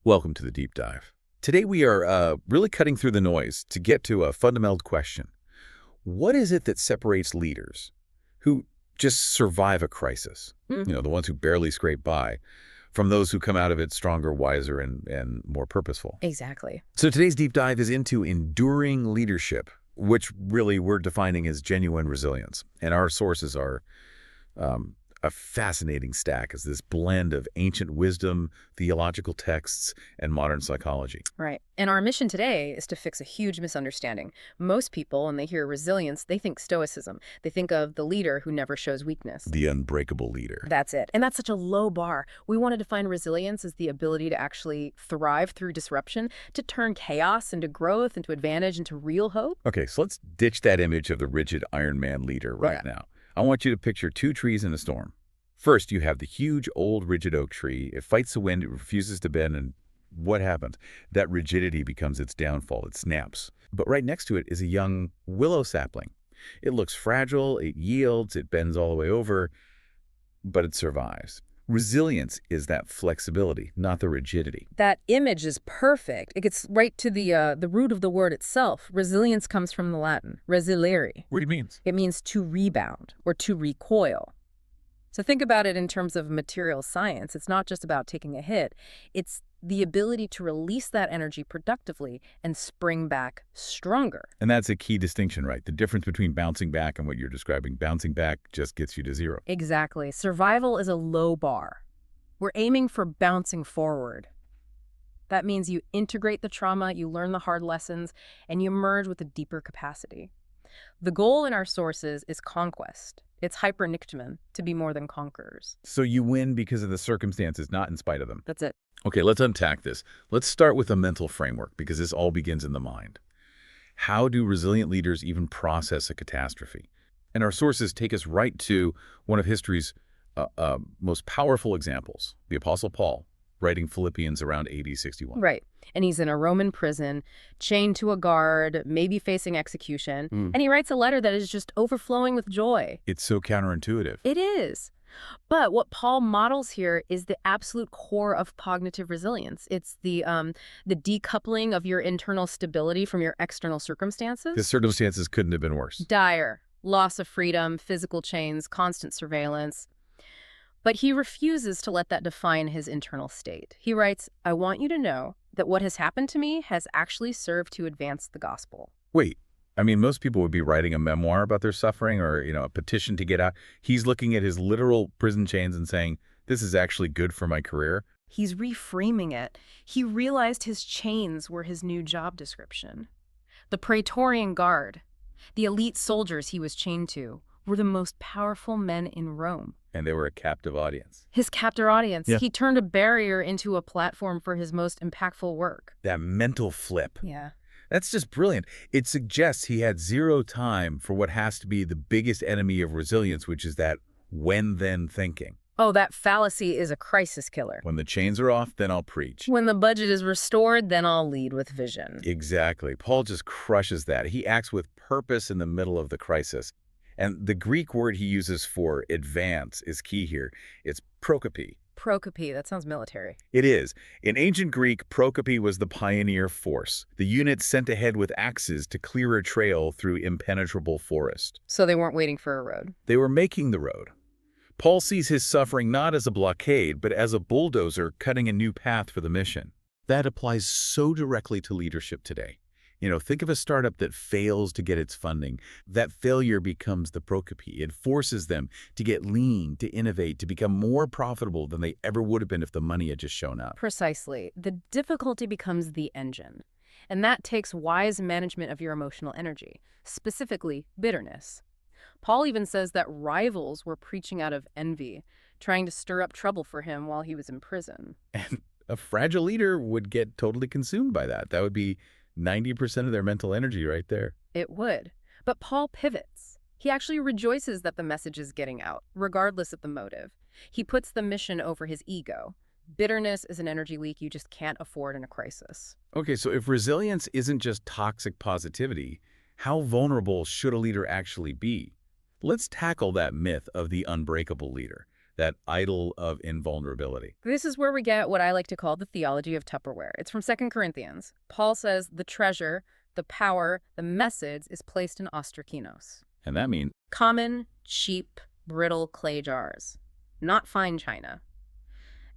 Welcome to the deep dive. Today we are really cutting through the noise to get to a fundamental question. What is it that separates leaders who just survive a crisis, the ones who barely scrape by, from those who come out of it stronger, wiser, and more purposeful? Exactly. So today's deep dive is into enduring leadership, which really we're defining as genuine resilience. And our sources are a fascinating stack as this blend of ancient wisdom, theological texts, and modern psychology. Right. And our mission today is to fix a huge misunderstanding. Most people, when they hear resilience, they think stoicism. They think of the leader who never shows weakness. The unbreakable leader. That's it. And that's such a low bar. We want to define resilience as the ability to actually thrive through disruption, to turn chaos into growth, into advantage, into real hope. Okay, so let's ditch that image of the rigid Iron Man leader right now. I want you to picture two trees in a storm. First, you have the huge, old, rigid oak tree. It fights the wind, it refuses to bend, and what happens? That rigidity becomes its downfall. It snaps. But right next to it is a young willow sapling. It looks fragile, it yields, it bends all the way over, but it survives. Resilience is that flexibility, not the rigidity. That image is perfect. It gets right to the root of the word itself. Resilience comes from the Latin, resilere. What do you mean? It means to rebound or to recoil. So think about it in terms of material science. It's not just about taking a hit. It's the ability to release that energy productively and spring back stronger. And that's a key distinction, right? The difference between bouncing back and what you're describing. Bouncing back just gets you to zero. Exactly. Survival is a low bar. We're aiming for bouncing forward. That means you integrate the trauma, you learn the hard lessons, and you emerge with a deeper capacity. The goal in our sources is conquest. It's hyperniktomē, to be more than conquerors. So you win because of the circumstances, not in spite of them. That's it. Okay, let's unpack this. Let's start with a mental framework, because this all begins in the mind. How do resilient leaders even process a catastrophe? And our sources take us right to one of history's most powerful examples, the Apostle Paul, writing Philippians around AD 61. Right. And he's in a Roman prison, chained to a guard, maybe facing execution. And he writes a letter that is just overflowing with joy. It's so counterintuitive. It is. But what Paul models here is the absolute core of cognitive resilience. It's the decoupling of your internal stability from your external circumstances. The circumstances couldn't have been worse. Dire. Loss of freedom, physical chains, constant surveillance. But he refuses to let that define his internal state. He writes, I want you to know that what has happened to me has actually served to advance the gospel. Wait, I mean, most people would be writing a memoir about their suffering or, a petition to get out. He's looking at his literal prison chains and saying, this is actually good for my career. He's reframing it. He realized his chains were his new job description. The Praetorian Guard, the elite soldiers he was chained to, were the most powerful men in Rome. And they were a captive audience. His captive audience. Yeah. He turned a barrier into a platform for his most impactful work. That mental flip. Yeah. That's just brilliant. It suggests he had zero time for what has to be the biggest enemy of resilience, which is that when-then thinking. Oh, that fallacy is a crisis killer. When the chains are off, then I'll preach. When the budget is restored, then I'll lead with vision. Exactly. Paul just crushes that. He acts with purpose in the middle of the crisis. And the Greek word he uses for advance is key here. It's prokopē. Prokopē, that sounds military. It is. In ancient Greek, prokopē was the pioneer force, the unit sent ahead with axes to clear a trail through impenetrable forest. So they weren't waiting for a road. They were making the road. Paul sees his suffering not as a blockade, but as a bulldozer cutting a new path for the mission. That applies so directly to leadership today. Think of a startup that fails to get its funding. That failure becomes the prokopē. It forces them to get lean, to innovate, to become more profitable than they ever would have been if the money had just shown up. Precisely. The difficulty becomes the engine. And that takes wise management of your emotional energy, specifically bitterness. Paul even says that rivals were preaching out of envy, trying to stir up trouble for him while he was in prison. And a fragile leader would get totally consumed by that. That would be 90% of their mental energy right there. It would. But Paul pivots. He actually rejoices that the message is getting out, regardless of the motive. He puts the mission over his ego. Bitterness is an energy leak you just can't afford in a crisis. Okay, so if resilience isn't just toxic positivity, how vulnerable should a leader actually be? Let's tackle that myth of the unbreakable leader. that idol of invulnerability. This is where we get what I like to call the theology of Tupperware. It's from 2 Corinthians. Paul says the treasure, the power, the message is placed in ostrakinos. And that means Common, cheap, brittle clay jars, not fine china.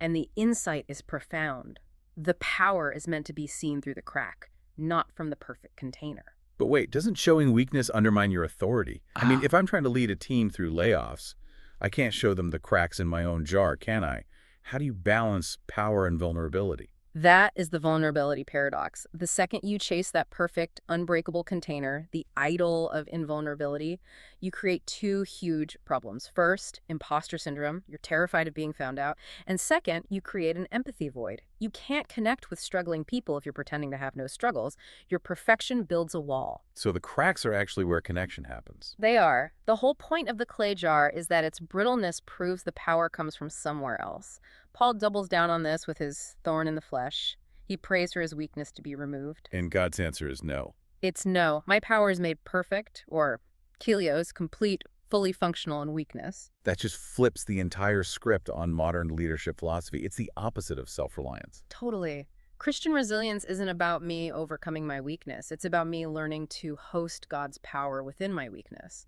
And the insight is profound. The power is meant to be seen through the crack, not from the perfect container. But wait, doesn't showing weakness undermine your authority? I mean, if I'm trying to lead a team through layoffs, I can't show them the cracks in my own jar, can I? How do you balance power and vulnerability? That is the vulnerability paradox. The second you chase that perfect, unbreakable container, the idol of invulnerability, you create two huge problems. First, imposter syndrome. You're terrified of being found out. And second, you create an empathy void. You can't connect with struggling people if you're pretending to have no struggles. Your perfection builds a wall. So the cracks are actually where connection happens. They are. The whole point of the clay jar is that its brittleness proves the power comes from somewhere else. Paul doubles down on this with his thorn in the flesh. He prays for his weakness to be removed. And God's answer is no. It's no. My power is made perfect, or kilios, complete, fully functional in weakness. That just flips the entire script on modern leadership philosophy. It's the opposite of self-reliance. Totally. Christian resilience isn't about me overcoming my weakness. It's about me learning to host God's power within my weakness.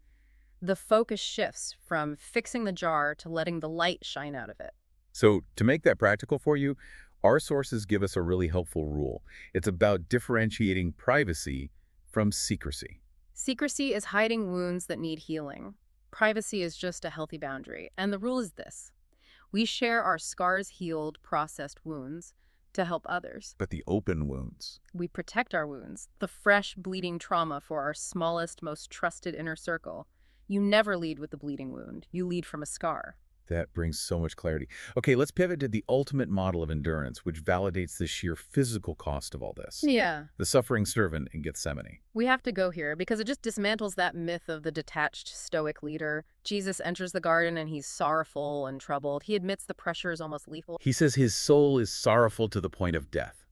The focus shifts from fixing the jar to letting the light shine out of it. So to make that practical for you, our sources give us a really helpful rule. It's about differentiating privacy from secrecy. Secrecy is hiding wounds that need healing. Privacy is just a healthy boundary. And the rule is this: we share our scars, healed, processed wounds to help others. But the open wounds, We protect our wounds, the fresh, bleeding trauma for our smallest, most trusted inner circle. You never lead with the bleeding wound. You lead from a scar. that brings so much clarity. Okay, let's pivot to the ultimate model of endurance, which validates the sheer physical cost of all this. Yeah. The suffering servant in Gethsemane. We have to go here because it just dismantles that myth of the detached stoic leader. Jesus enters the garden and he's sorrowful and troubled. He admits the pressure is almost lethal. He says his soul is sorrowful to the point of death.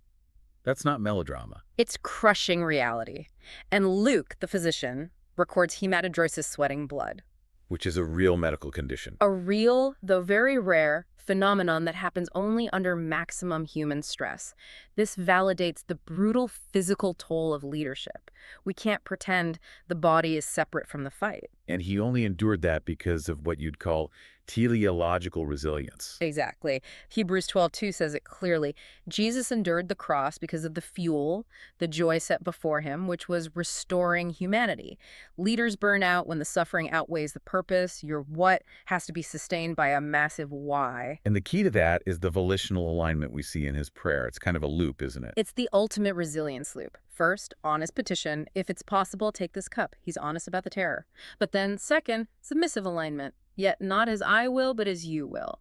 That's not melodrama. It's crushing reality. And Luke, the physician, records hematidrosis, sweating blood. Which is a real medical condition. A real, though very rare, phenomenon that happens only under maximum human stress. This validates the brutal physical toll of leadership. We can't pretend the body is separate from the fight. And he only endured that because of what you'd call teleological resilience. Exactly. Hebrews 12:2 says it clearly. Jesus endured the cross because of the fuel, the joy set before him, which was restoring humanity. Leaders burn out when the suffering outweighs the purpose. Your what has to be sustained by a massive why. And the key to that is the volitional alignment we see in his prayer. It's kind of a loop, isn't it? It's the ultimate resilience loop. First, honest petition. If it's possible, take this cup. He's honest about the terror. But then second, submissive alignment. Yet not as I will, but as you will.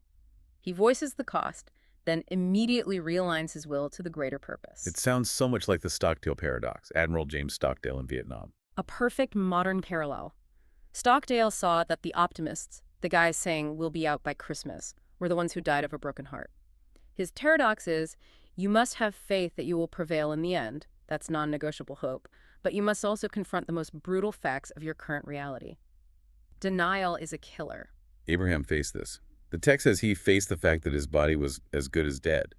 He voices the cost, then immediately realigns his will to the greater purpose. It sounds so much like the Stockdale paradox, Admiral James Stockdale in Vietnam. A perfect modern parallel. Stockdale saw that the optimists, the guys saying we'll be out by Christmas, were the ones who died of a broken heart. His paradox is, you must have faith that you will prevail in the end. That's non-negotiable hope. But you must also confront the most brutal facts of your current reality. Denial is a killer. Abraham faced this. The text says he faced the fact that his body was as good as dead.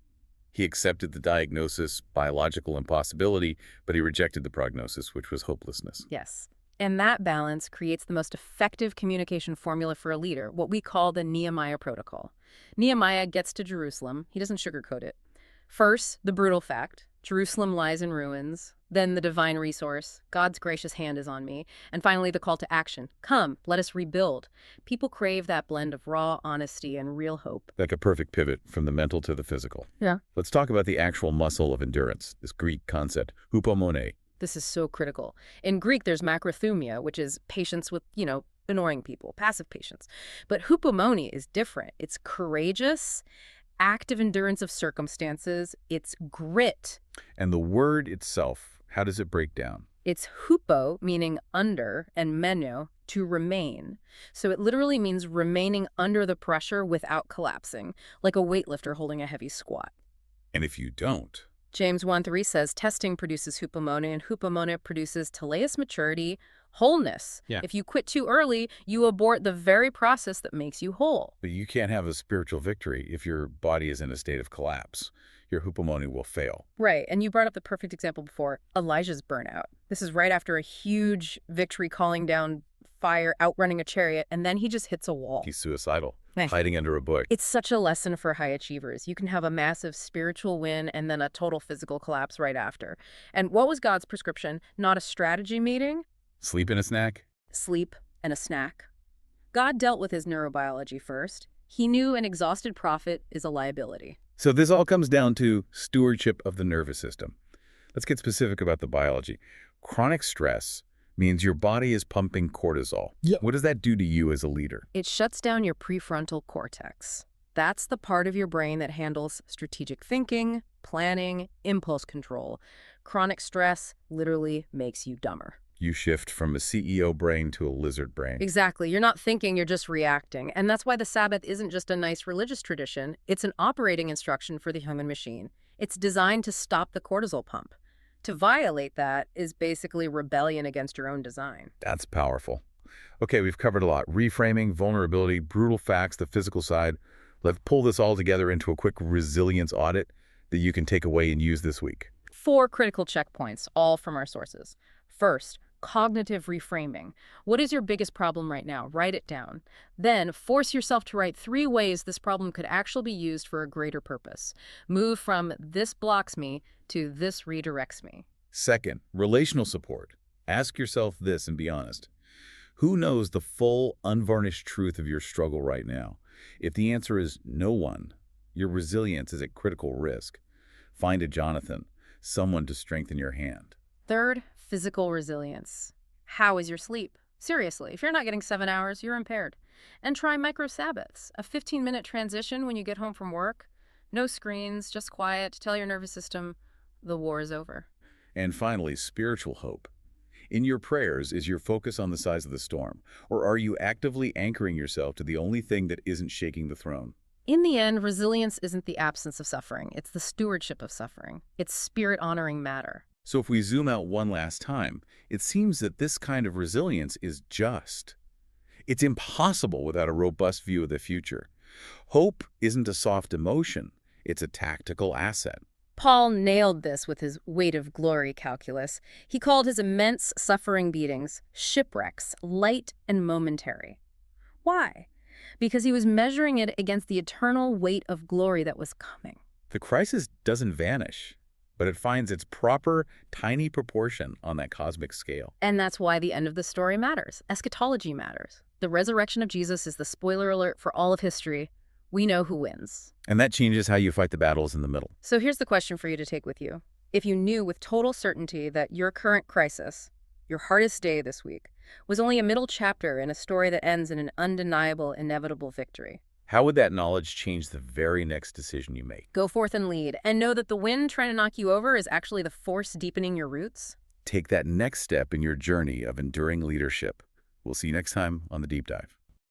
He accepted the diagnosis, biological impossibility, but he rejected the prognosis, which was hopelessness. Yes. And that balance creates the most effective communication formula for a leader, what we call the Nehemiah Protocol. Nehemiah gets to Jerusalem. He doesn't sugarcoat it. First, the brutal fact. Jerusalem lies in ruins. Then the divine resource. God's gracious hand is on me. And finally, the call to action. Come, let us rebuild. People crave that blend of raw honesty and real hope. Like a perfect pivot from the mental to the physical. Yeah. Let's talk about the actual muscle of endurance, this Greek concept, hupomonē. This is so critical. In Greek, there's Makrothumia, which is patience with, annoying people, passive patience. But hupomonē is different. It's courageous, active endurance of circumstances. It's grit. And the word itself, how does it break down? It's hupo, meaning under, and meno, to remain. So it literally means remaining under the pressure without collapsing, like a weightlifter holding a heavy squat. And if you don't, James 1:3 says testing produces hupomonē, and hupomonē produces teleus maturity, wholeness. Yeah. If you quit too early, you abort the very process that makes you whole. But you can't have a spiritual victory if your body is in a state of collapse. Your hupomonē will fail. Right, and you brought up the perfect example before, Elijah's burnout. This is right after a huge victory calling down fire, outrunning a chariot, and then he just hits a wall. He's suicidal, Nice. hiding under a bush. It's such a lesson for high achievers. You can have a massive spiritual win and then a total physical collapse right after. And what was God's prescription? Not a strategy meeting, Sleep and a snack? sleep, and a snack. God dealt with his neurobiology first. He knew an exhausted prophet is a liability. So this all comes down to stewardship of the nervous system. Let's get specific about the biology. Chronic stress means your body is pumping cortisol. Yep. What does that do to you as a leader? It shuts down your prefrontal cortex. That's the part of your brain that handles strategic thinking, planning, impulse control. Chronic stress literally makes you dumber. You shift from a CEO brain to a lizard brain. Exactly. You're not thinking, you're just reacting. And that's why the Sabbath isn't just a nice religious tradition. It's an operating instruction for the human machine. It's designed to stop the cortisol pump. To violate that is basically rebellion against your own design. That's powerful. Okay, we've covered a lot. Reframing, vulnerability, brutal facts, the physical side. Let's pull this all together into a quick resilience audit that you can take away and use this week. 4 critical checkpoints, all from our sources. First, cognitive reframing. What is your biggest problem right now? Write it down. Then force yourself to write 3 ways this problem could actually be used for a greater purpose. Move from this blocks me to this redirects me. Second, relational support. Ask yourself this and be honest. Who knows the full, unvarnished truth of your struggle right now? If the answer is no one, your resilience is at critical risk. Find a Jonathan, someone to strengthen your hand. Third, physical resilience. How is your sleep? Seriously, if you're not getting 7 hours, you're impaired. And try micro-Sabbaths, a 15-minute transition when you get home from work. No screens, just quiet. Tell your nervous system, the war is over. And finally, spiritual hope. In your prayers, is your focus on the size of the storm? Or are you actively anchoring yourself to the only thing that isn't shaking the throne? In the end, resilience isn't the absence of suffering. It's the stewardship of suffering. It's spirit-honoring matter. So if we zoom out one last time, it seems that this kind of resilience is just. It's impossible without a robust view of the future. Hope isn't a soft emotion. It's a tactical asset. Paul nailed this with his weight of glory calculus. He called his immense suffering beatings shipwrecks, light and momentary. Why? Because he was measuring it against the eternal weight of glory that was coming. The crisis doesn't vanish, but it finds its proper, tiny proportion on that cosmic scale. And that's why the end of the story matters. Eschatology matters. The resurrection of Jesus is the spoiler alert for all of history. We know who wins. And that changes how you fight the battles in the middle. So here's the question for you to take with you. If you knew with total certainty that your current crisis, your hardest day this week, was only a middle chapter in a story that ends in an undeniable, inevitable victory, How would that knowledge change the very next decision you make? go forth and lead, and know that the wind trying to knock you over is actually the force deepening your roots. Take that next step in your journey of enduring leadership. We'll see you next time on The Deep Dive.